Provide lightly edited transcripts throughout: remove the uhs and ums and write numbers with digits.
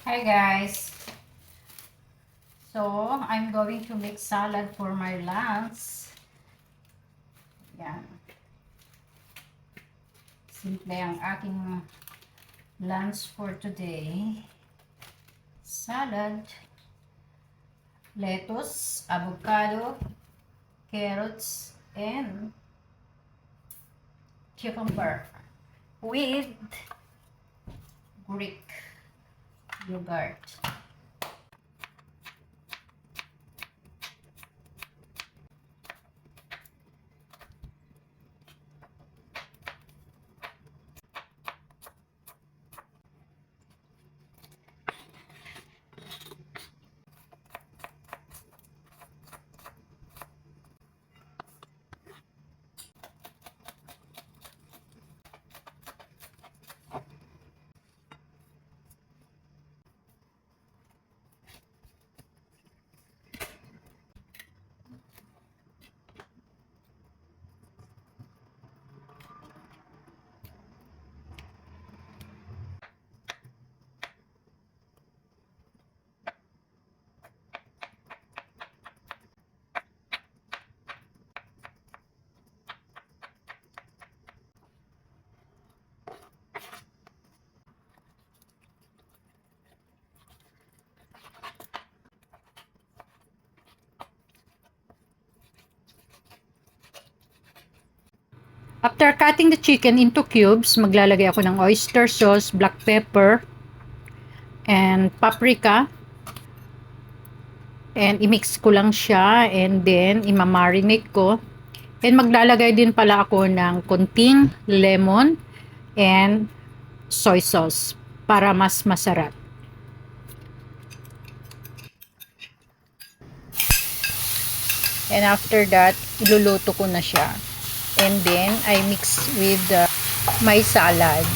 Hi guys. So, I'm going to make salad for my lunch. Yan. Simple ang aking lunch for today. Salad, lettuce, avocado, carrots, and cucumber with Greek yogurt. After cutting the chicken into cubes, maglalagay ako ng oyster sauce, black pepper, and paprika. And i-mix ko lang siya and then imamarinate ko. And maglalagay din pala ako ng konting lemon and soy sauce para mas masarap. And after that, iluluto ko na siya. And then, I mix with my salad.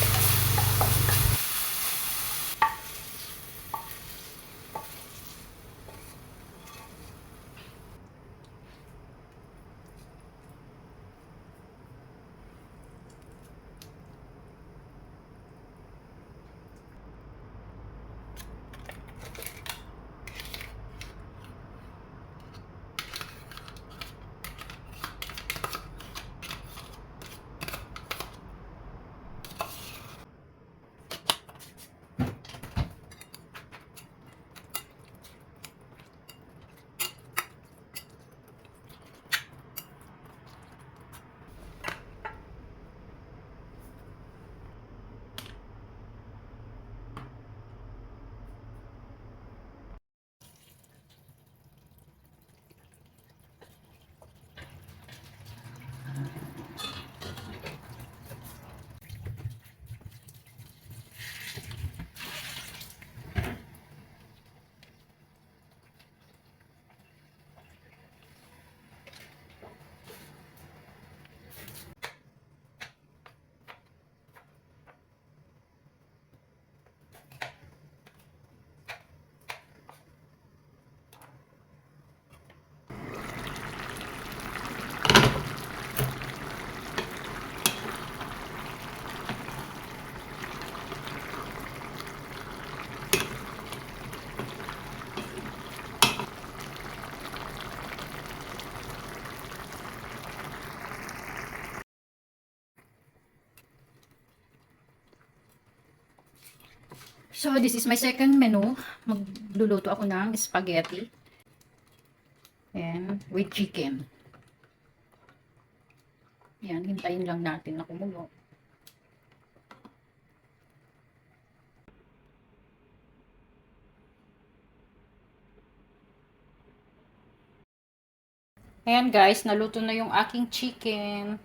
So, this is my second menu. Magluluto ako ng spaghetti. And with chicken. Yan, hintayin lang natin na kumulo. Ayan guys, naluto na yung aking chicken.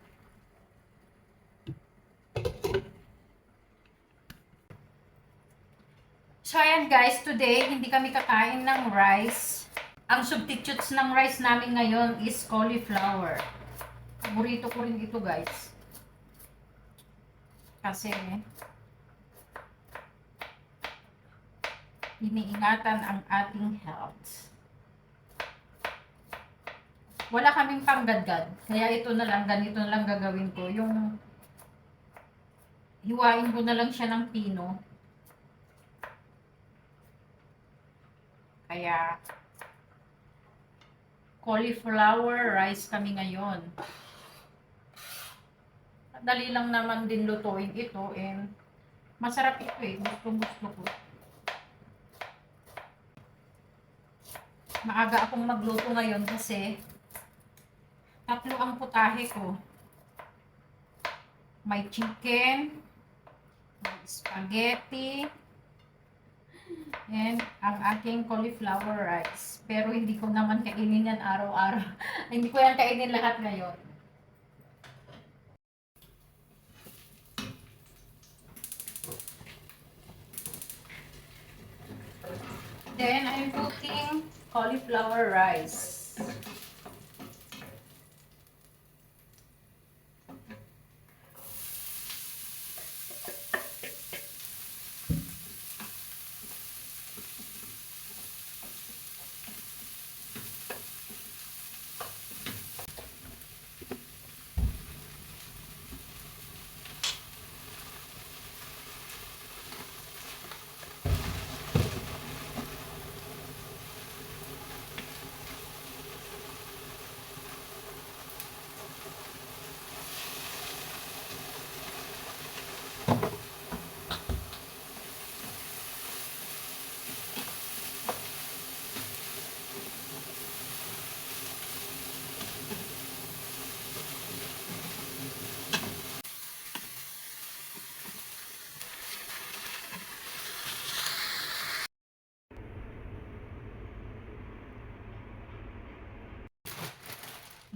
So ayan guys, today hindi kami kakain ng rice. Ang substitutes ng rice namin ngayon is cauliflower. Paborito ko rin ito guys. Kasi iniingatan ang ating health. Wala kaming panggadgad. Kaya ito na lang, ganito na lang gagawin ko. Yung hiwain ko na lang siya ng pino. Kaya, cauliflower rice kami ngayon. Dali lang naman din lutuin ito and masarap ito eh. Gusto ko. Maaga akong magluto ngayon kasi 3 ang putahe ko. May chicken, may spaghetti, and ang aking cauliflower rice. Pero hindi ko naman kainin yan araw-araw. Hindi ko yan kainin lahat ngayon. Then, I'm cooking cauliflower rice.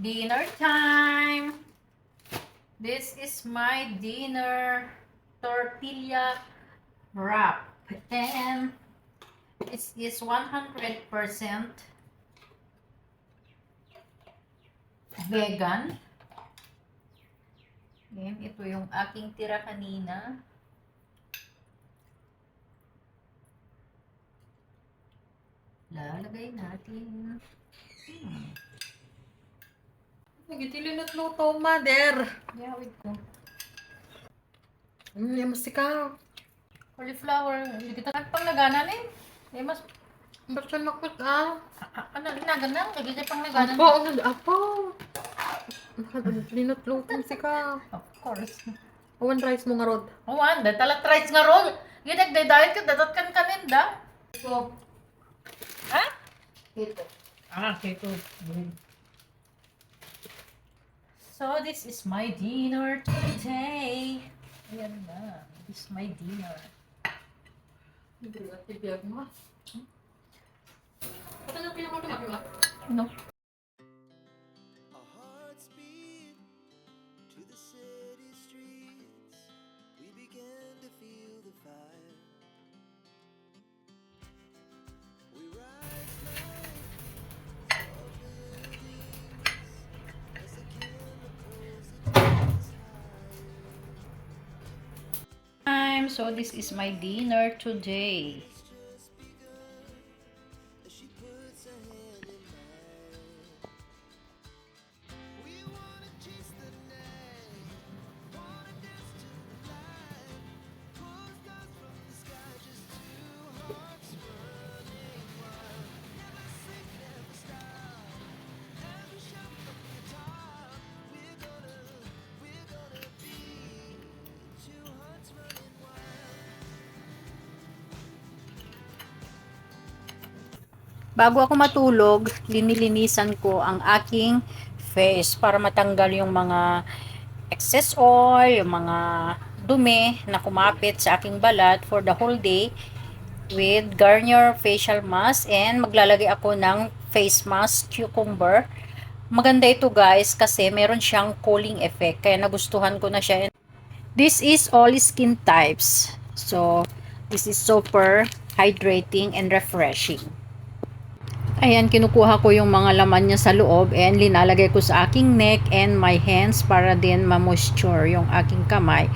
Dinner time! This is my dinner tortilla wrap. And this is 100% vegan. And ito yung aking tira kanina. Lalagay natin. Nagitili na luto, mother. Yawid ko. Yung masika. Cauliflower. Hindi kita pang naganan eh. Mas, Ba't siya nakot, ah? ano, naganan? Hindi kita pang naganan. Apo. Nakadali na luto, masika. Of course. Awan rice mo nga, Rod. Awan, talat rice nga ron. Gidag diet ka, datat kan kaninda. So, Ha? ito. Keto. So, this is my dinner today. Ayan na. This is my dinner. Hindi na, tibiyag mo. Pati na pinakalumak mo. No? Our hearts beat to the city streets. We began to feel the fire. We rise like tall buildings as the chemicals that take us higher. So, this is my dinner today. It's just begun as she puts her hand in mine. We wanna chase the night, wanna dance to the light, pull stars from the sky, just two hearts running wild. Never sink, never stop, never shout from the top. We're gonna be two hearts running wild. Bago ako matulog, linilinisan ko ang aking face para matanggal yung mga excess oil, yung mga dumi na kumapit sa aking balat for the whole day with Garnier facial mask, and maglalagay ako ng face mask cucumber. Maganda ito guys kasi meron siyang cooling effect kaya nagustuhan ko na siya. This is all skin types. So, this is super hydrating and refreshing. Ayan, kinukuha ko yung mga laman niya sa loob and linalagay ko sa aking neck and my hands para din ma-moisture yung aking kamay.